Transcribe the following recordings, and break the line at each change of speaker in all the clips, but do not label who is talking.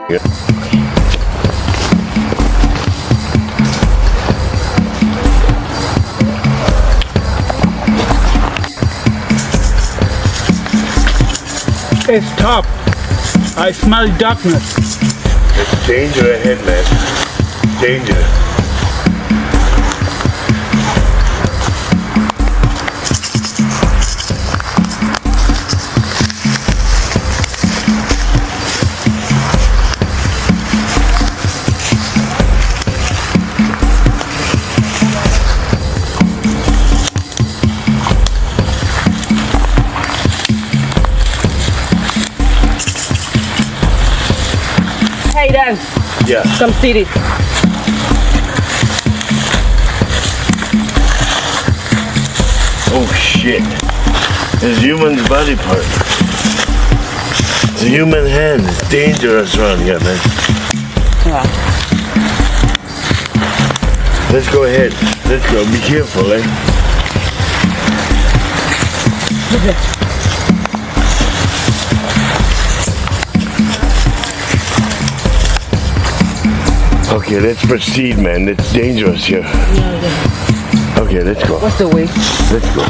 Yeah.
It's tough. I smell darkness.
There's danger ahead, man. Danger.
Hey Dan,
Yeah.
come see this.
Oh shit. It's human body part. It's a human hand. It's dangerous around here, man.
Yeah.
Let's go ahead. Let's go. Be careful, eh? Okay, let's proceed, man. It's dangerous here.
Yeah.
Okay, let's go.
What's the way?
Let's go.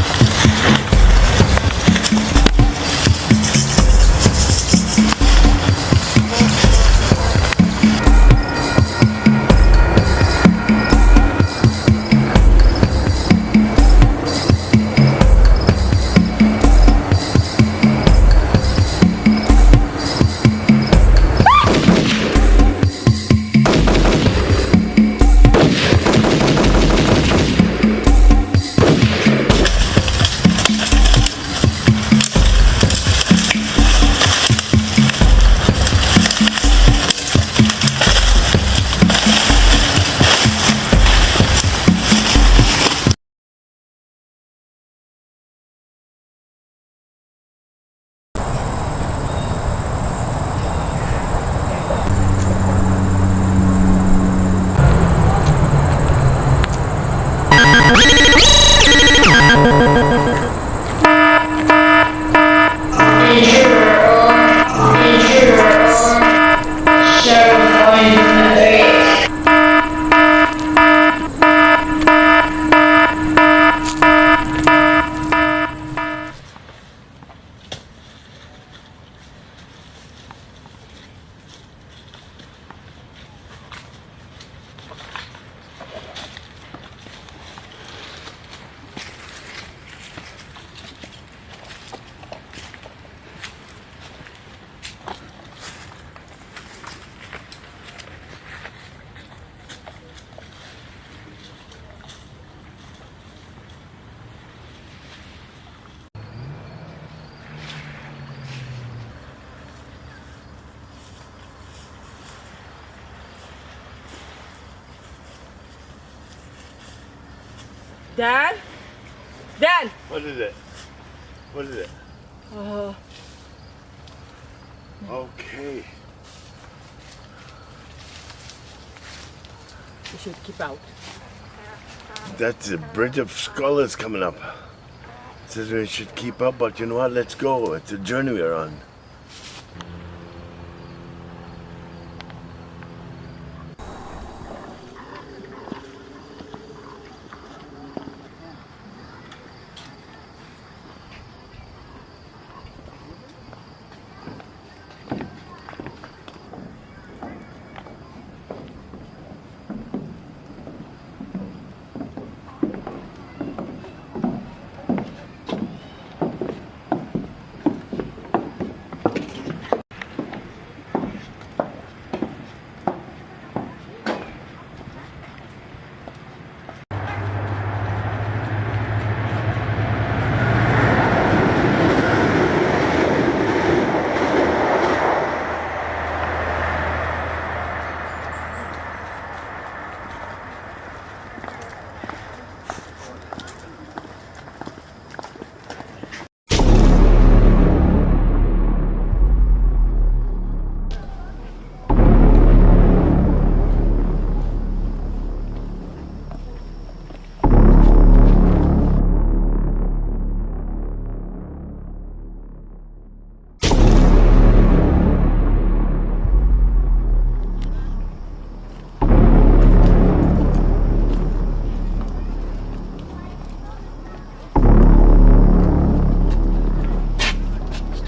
Dan? Dan!
What is it? What is it? Okay.
We should keep out.
That's a bridge of scholars coming up. It says we should keep up, but you know what? Let's go. It's a journey we're on.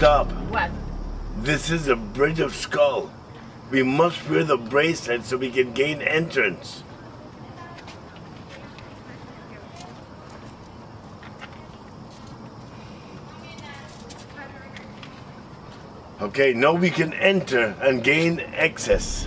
Stop.
What?
This is a bridge of skull. We must wear the bracelet so we can gain entrance. Okay, now we can enter and gain access.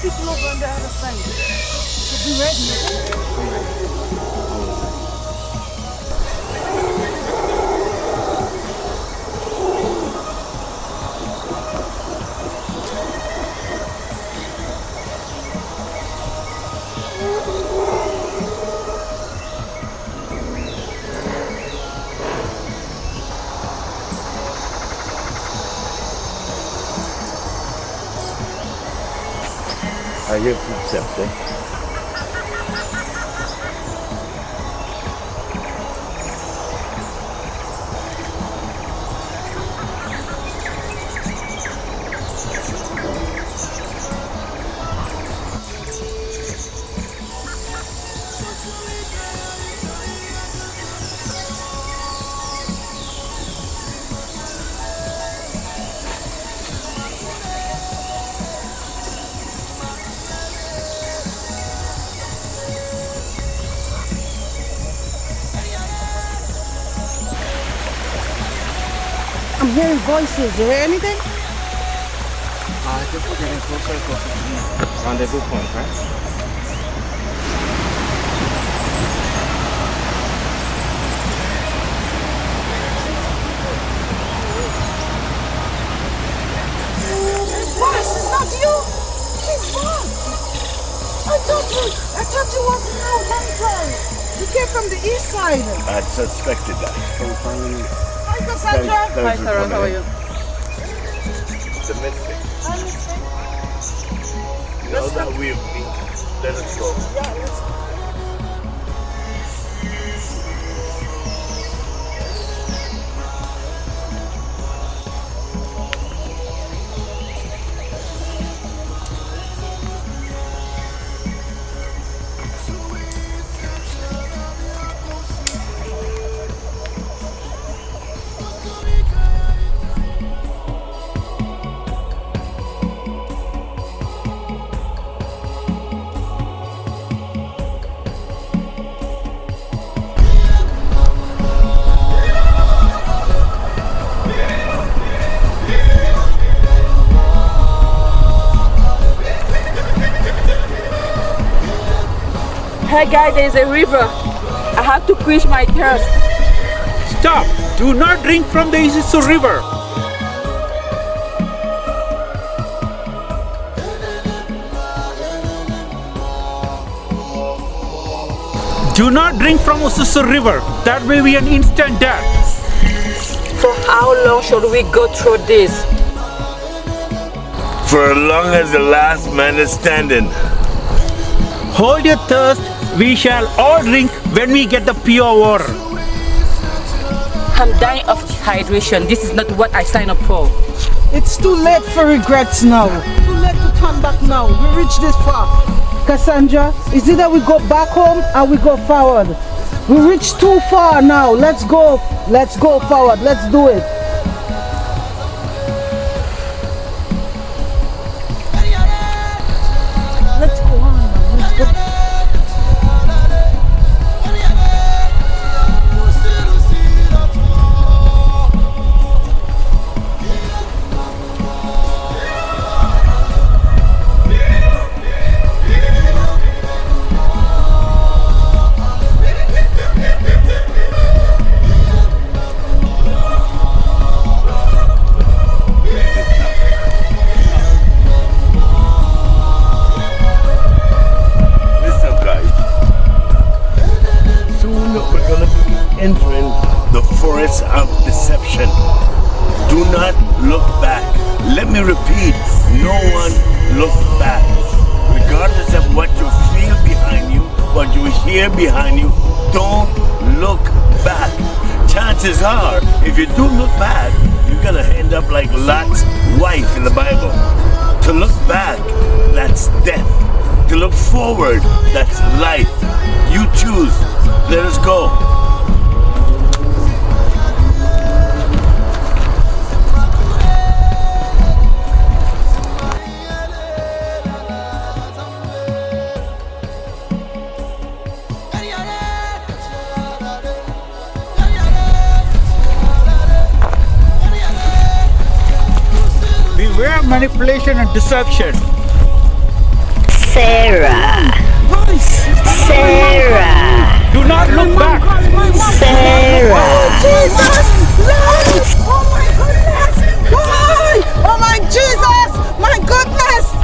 People over on the other side. So be ready.
I hear footsteps, eh?
I'm hearing voices. Is there anything?
I think we're getting closer and closer to the rendezvous point, right?
Boss, it's not you. It's boss. I thought you wasn't out long. You came from the east side.
I suspected that.
So we finally...
Hi, Cassandra.
Hi, Sarah. How are you?
The mystic. Now that we've been, let us go.
Yeah, let's go.
Hey guys, there's a river. I have to quench my thirst.
Stop! Do not drink from the Isuzu River. Do not drink from Isuzu River. That may be an instant death.
For how long should we go through this?
For as long as the last man is standing.
Hold your thirst. We shall all drink when we get the pure water.
I'm dying of dehydration. This is not what I signed up for.
It's too late for regrets now. Too late to turn back now. We reached this far. Cassandra, it's either we go back home or we go forward. We reached too far now. Let's go forward. Let's do it. Let's go on, man. Let's go.
destruction. Do not look back. Let me repeat, no one look back. Regardless of what you feel behind you, what you hear behind you, don't look back. Chances are, if you do look back, you're gonna end up like Lot's wife in the Bible. To look back, that's death. To look forward, that's life. You choose. Let us go.
Beware manipulation and deception.
Sarah. Sarah.
Do not look back.
Sarah.
Jesus! Lord! Oh my goodness! Why? Oh my Jesus! My goodness!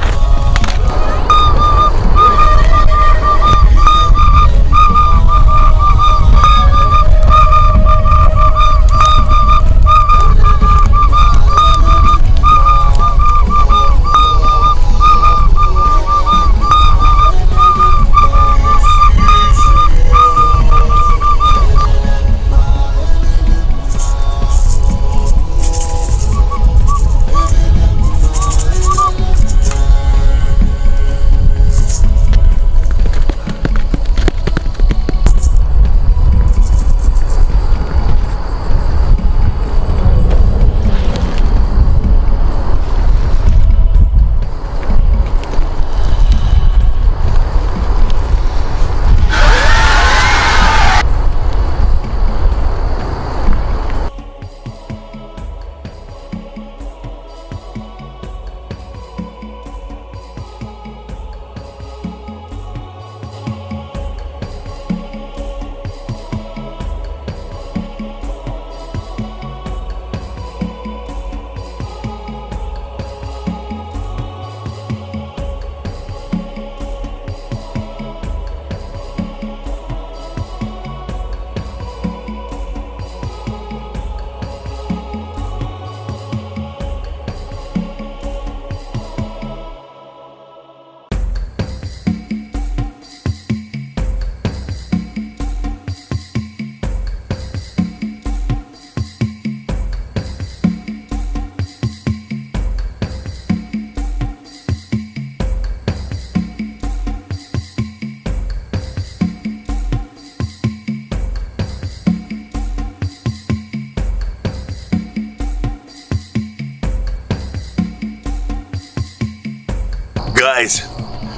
Guys,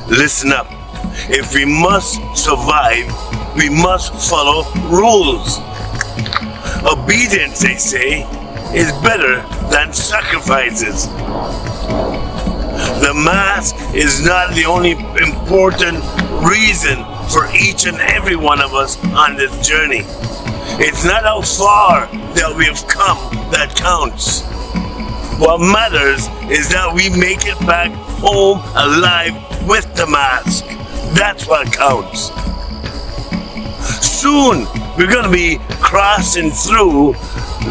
listen up. If we must survive, we must follow rules. Obedience, they say, is better than sacrifices. The mask is not the only important reason for each and every one of us on this journey. It's not how far that we have come that counts. What matters is that we make it back home alive with the mask. That's what counts. Soon, we're going to be crossing through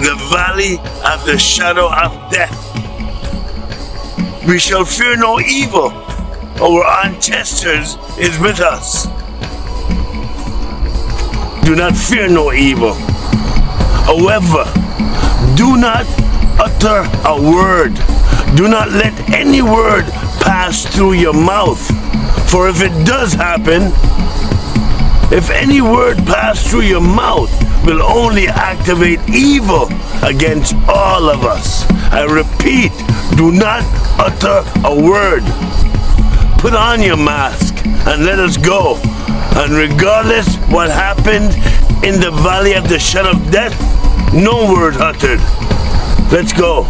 the valley of the shadow of death. We shall fear no evil. Our ancestors is with us. Do not fear no evil. However, do not utter a word. Do not let any word pass through your mouth. For if it does happen, if any word pass through your mouth, will only activate evil against all of us. I repeat, do not utter a word. Put on your mask and let us go. And regardless what happened in the valley of the shadow of death, no word uttered. Let's go.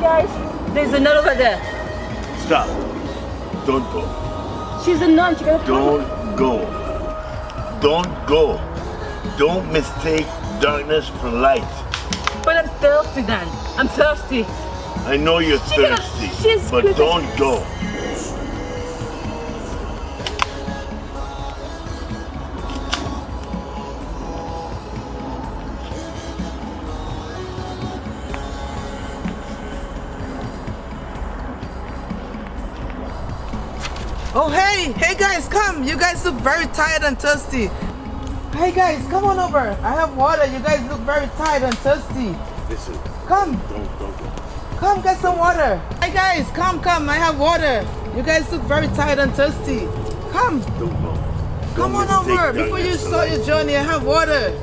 guys, there's a nun over there.
Stop. Don't go.
She's a nun. She gonna
Don't go. Don't go. Don't mistake darkness for light.
But I'm thirsty, Dan. I'm thirsty.
I know you're thirsty, but don't go.
Oh, hey guys, come. You guys look very tired and thirsty. Hey guys, come on over. I have water. You guys look very tired and thirsty.
Listen.
Come.
Don't go.
Come get some water. Hey guys, come. I have water. You guys look very tired and thirsty. Come.
Don't go.
Come on over. Before you start your journey, I have water.